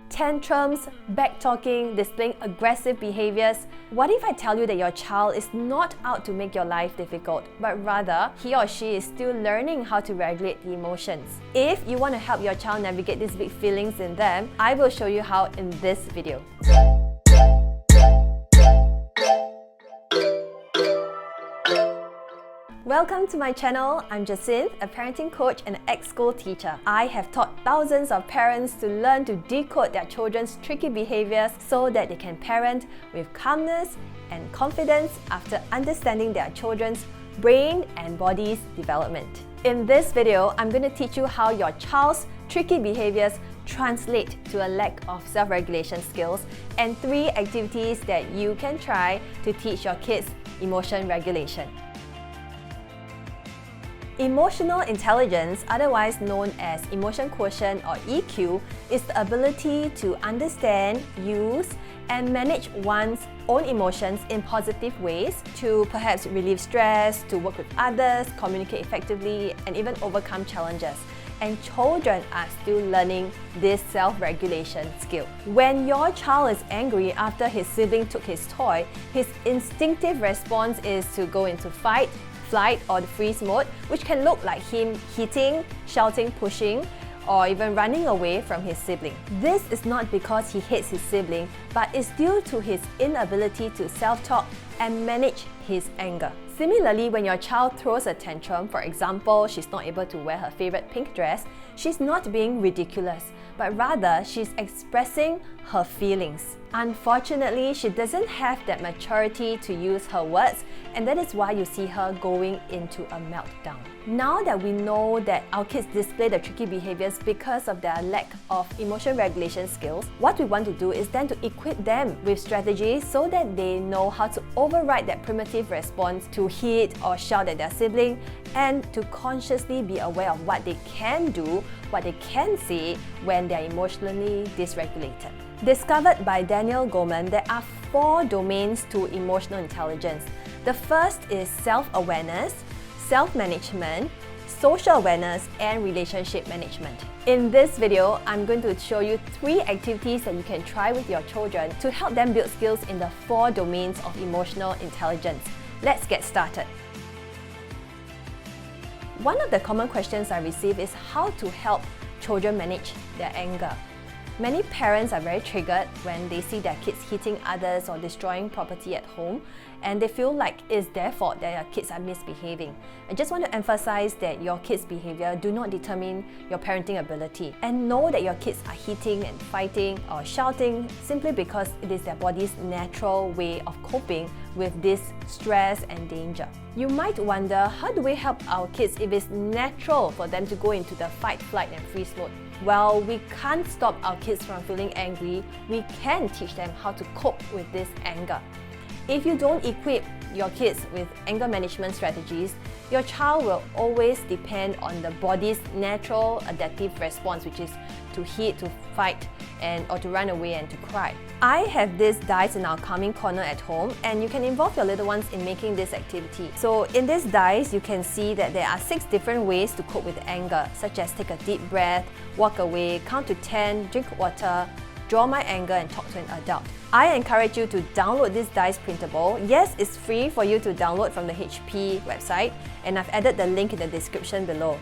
Tantrums, back-talking, displaying aggressive behaviours. What if I tell you that your child is not out to make your life difficult, but rather he or she is still learning how to regulate the emotions? If you want to help your child navigate these big feelings in them, I will show you how in this video. Welcome to my channel. I'm Jacinth, a parenting coach and ex-school teacher. I have taught thousands of parents to learn to decode their children's tricky behaviors so that they can parent with calmness and confidence after understanding their children's brain and body's development. In this video, I'm going to teach you how your child's tricky behaviors translate to a lack of self-regulation skills and 3 activities that you can try to teach your kids emotion regulation. Emotional intelligence, otherwise known as emotion quotient or EQ, is the ability to understand, use, and manage one's own emotions in positive ways to perhaps relieve stress, to work with others, communicate effectively, and even overcome challenges. And children are still learning this self-regulation skill. When your child is angry after his sibling took his toy, his instinctive response is to go into fight, flight, or the freeze mode, which can look like him hitting, shouting, pushing, or even running away from his sibling. This is not because he hates his sibling, but is due to his inability to self-talk and manage his anger. Similarly, when your child throws a tantrum, for example, she's not able to wear her favorite pink dress, she's not being ridiculous, but rather she's expressing her feelings. Unfortunately, she doesn't have that maturity to use her words, and that is why you see her going into a meltdown. Now that we know that our kids display the tricky behaviors because of their lack of emotion regulation skills, what we want to do is then to equip them with strategies so that they know how to override that primitive response to hit or shout at their sibling, and to consciously be aware of what they can do, what they can say when they're emotionally dysregulated. Discovered by Daniel Goleman, there are 4 domains to emotional intelligence. The first is self-awareness, self-management, social awareness, and relationship management. In this video, I'm going to show you 3 activities that you can try with your children to help them build skills in the 4 domains of emotional intelligence. Let's get started. One of the common questions I receive is how to help children manage their anger. Many parents are very triggered when they see their kids hitting others or destroying property at home, and they feel like it's their fault that their kids are misbehaving. I just want to emphasize that your kids' behavior do not determine your parenting ability, and know that your kids are hitting and fighting or shouting simply because it is their body's natural way of coping with this stress and danger. You might wonder, how do we help our kids if it's natural for them to go into the fight, flight, and freeze mode? Well, we can't stop our kids from feeling angry. We can teach them how to cope with this anger. If you don't equip your kids with anger management strategies, your child will always depend on the body's natural adaptive response, which is to hit, to fight, or to run away and to cry. I have these dice in our calming corner at home, and you can involve your little ones in making this activity. So in this dice, you can see that there are 6 different ways to cope with anger, such as take a deep breath, walk away, count to 10, drink water, draw my anger, and talk to an adult. I encourage you to download this dice printable. Yes, it's free for you to download from the HP website, and I've added the link in the description below.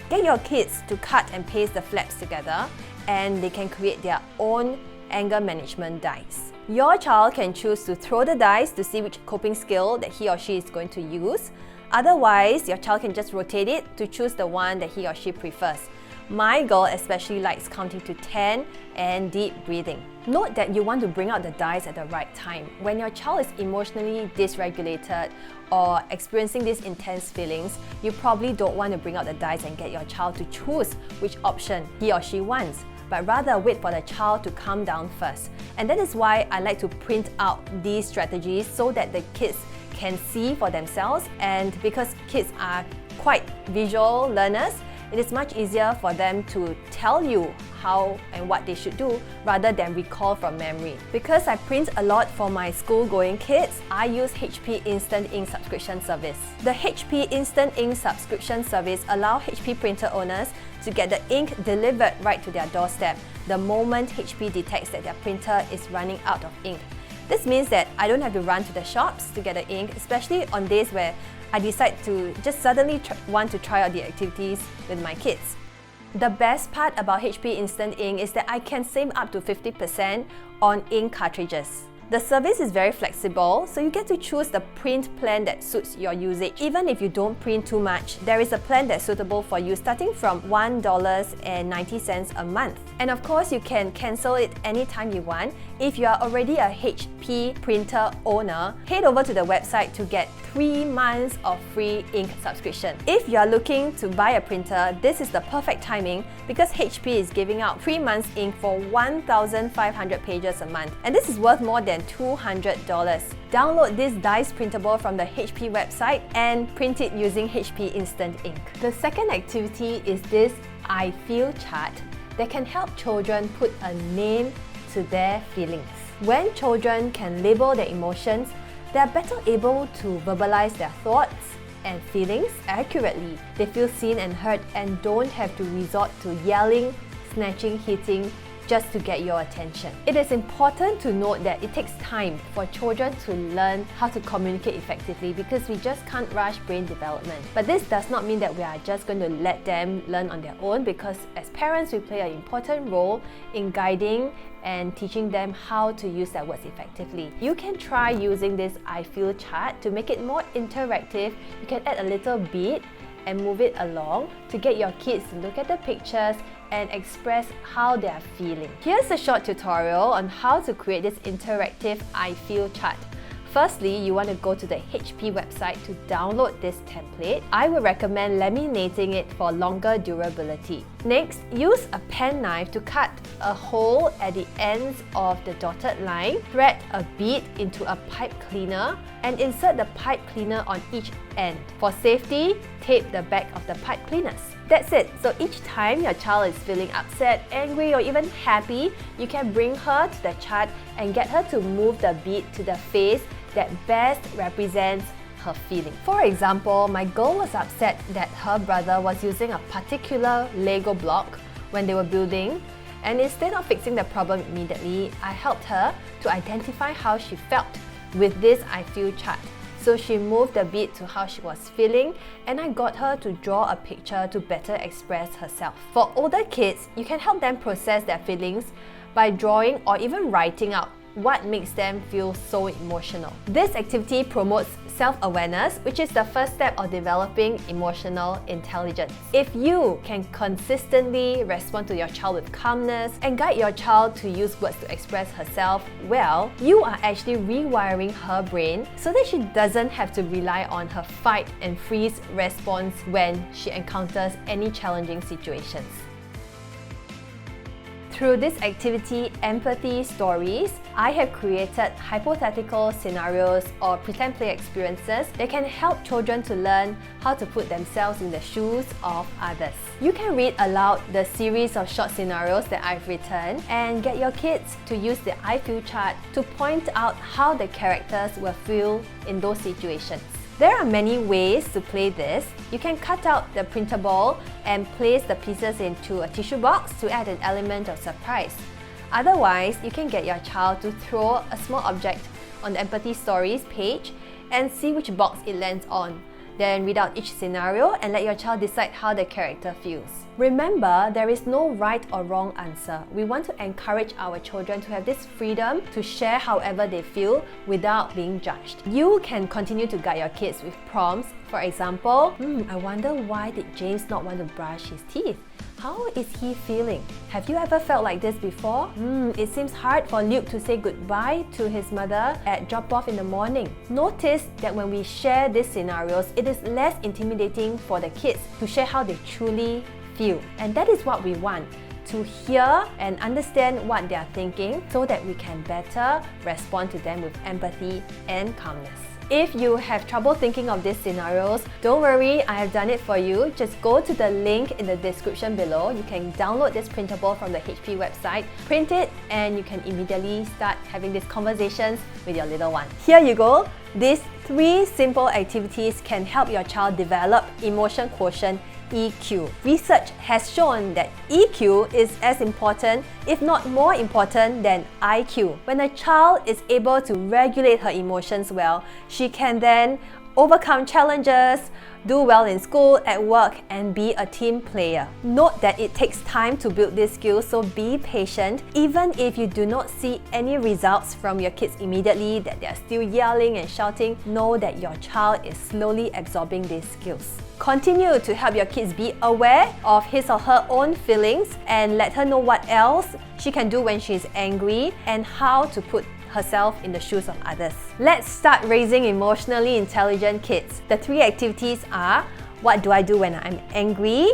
Get your kids to cut and paste the flaps together, and they can create their own anger management dice. Your child can choose to throw the dice to see which coping skill that he or she is going to use. Otherwise, your child can just rotate it to choose the one that he or she prefers. My girl especially likes counting to 10 and deep breathing. Note that you want to bring out the dice at the right time. When your child is emotionally dysregulated or experiencing these intense feelings, you probably don't want to bring out the dice and get your child to choose which option he or she wants, but rather wait for the child to calm down first. And that is why I like to print out these strategies so that the kids can see for themselves, and because kids are quite visual learners, it is much easier for them to tell you how and what they should do rather than recall from memory. Because I print a lot for my school-going kids, I use HP Instant Ink subscription service. The HP Instant Ink subscription service allows HP printer owners to get the ink delivered right to their doorstep the moment HP detects that their printer is running out of ink. This means that I don't have to run to the shops to get the ink, especially on days where I decide to just suddenly want to try out the activities with my kids. The best part about HP Instant Ink is that I can save up to 50% on ink cartridges. The service is very flexible, so you get to choose the print plan that suits your usage. Even if you don't print too much, there is a plan that's suitable for you starting from $1.90 a month. And of course, you can cancel it anytime you want. If you are already a HP printer owner, head over to the website to get 3 months of free ink subscription. If you are looking to buy a printer, this is the perfect timing because HP is giving out 3 months ink for 1,500 pages a month. And this is worth more than $200. Download this dice printable from the HP website and print it using HP Instant Ink. The second activity is this I Feel chart that can help children put a name to their feelings. When children can label their emotions, they are better able to verbalize their thoughts and feelings accurately. They feel seen and heard and don't have to resort to yelling, snatching, hitting, just to get your attention. It is important to note that it takes time for children to learn how to communicate effectively because we just can't rush brain development. But this does not mean that we are just going to let them learn on their own, because as parents we play an important role in guiding and teaching them how to use their words effectively. You can try using this I Feel chart to make it more interactive. You can add a little beat and move it along to get your kids to look at the pictures and express how they are feeling. Here's a short tutorial on how to create this interactive I Feel chart. Firstly, you want to go to the HP website to download this template. I would recommend laminating it for longer durability. Next, use a pen knife to cut a hole at the ends of the dotted line, thread a bead into a pipe cleaner, and insert the pipe cleaner on each end. For safety, tape the back of the pipe cleaners. That's it. So each time your child is feeling upset, angry, or even happy, you can bring her to the chart and get her to move the bead to the face that best represents her feeling. For example, my girl was upset that her brother was using a particular Lego block when they were building, and instead of fixing the problem immediately, I helped her to identify how she felt with this I Feel chart. So she moved the bead to how she was feeling, and I got her to draw a picture to better express herself. For older kids, you can help them process their feelings by drawing or even writing out what makes them feel so emotional. This activity promotes self-awareness, which is the first step of developing emotional intelligence. If you can consistently respond to your child with calmness and guide your child to use words to express herself well, you are actually rewiring her brain so that she doesn't have to rely on her fight and freeze response when she encounters any challenging situations. Through this activity, Empathy Stories, I have created hypothetical scenarios or pretend play experiences that can help children to learn how to put themselves in the shoes of others. You can read aloud the series of short scenarios that I've written and get your kids to use the I Feel chart to point out how the characters will feel in those situations. There are many ways to play this. You can cut out the printable and place the pieces into a tissue box to add an element of surprise. Otherwise, you can get your child to throw a small object on the Empathy Stories page and see which box it lands on. Then read out each scenario and let your child decide how the character feels. Remember, there is no right or wrong answer. We want to encourage our children to have this freedom to share however they feel without being judged. You can continue to guide your kids with prompts. For example, I wonder why did James not want to brush his teeth? How is he feeling? Have you ever felt like this before? It seems hard for Luke to say goodbye to his mother at drop-off in the morning. Notice that when we share these scenarios, it is less intimidating for the kids to share how they truly feel. And that is what we want, to hear and understand what they are thinking so that we can better respond to them with empathy and calmness. If you have trouble thinking of these scenarios, don't worry, I have done it for you. Just go to the link in the description below. You can download this printable from the HP website, print it, and you can immediately start having these conversations with your little one. Here you go. These 3 simple activities can help your child develop emotion quotient EQ. Research has shown that EQ is as important, if not more important, than IQ. When a child is able to regulate her emotions well, she can then overcome challenges, do well in school, at work, and be a team player. Note that it takes time to build these skills, so be patient. Even if you do not see any results from your kids immediately, that they are still yelling and shouting, know that your child is slowly absorbing these skills. Continue to help your kids be aware of his or her own feelings and let her know what else she can do when she's angry and how to put herself in the shoes of others. Let's start raising emotionally intelligent kids. The 3 activities are: what do I do when I'm angry,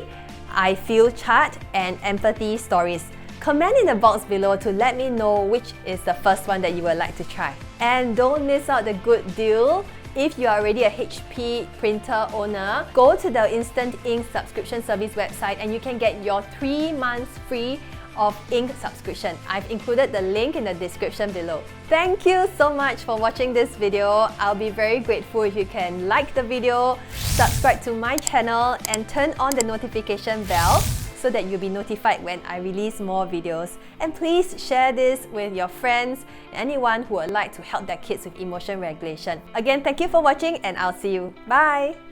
I feel chat, and empathy stories. Comment in the box below to let me know which is the first one that you would like to try. And don't miss out the good deal. If you are already a HP printer owner, go to the Instant Ink subscription service website and you can get your 3 months free of ink subscription. I've included the link in the description below. Thank you so much for watching this video. I'll be very grateful if you can like the video, subscribe to my channel, and turn on the notification bell so that you'll be notified when I release more videos. And please share this with your friends, anyone who would like to help their kids with emotion regulation. Again, thank you for watching and I'll see you. Bye!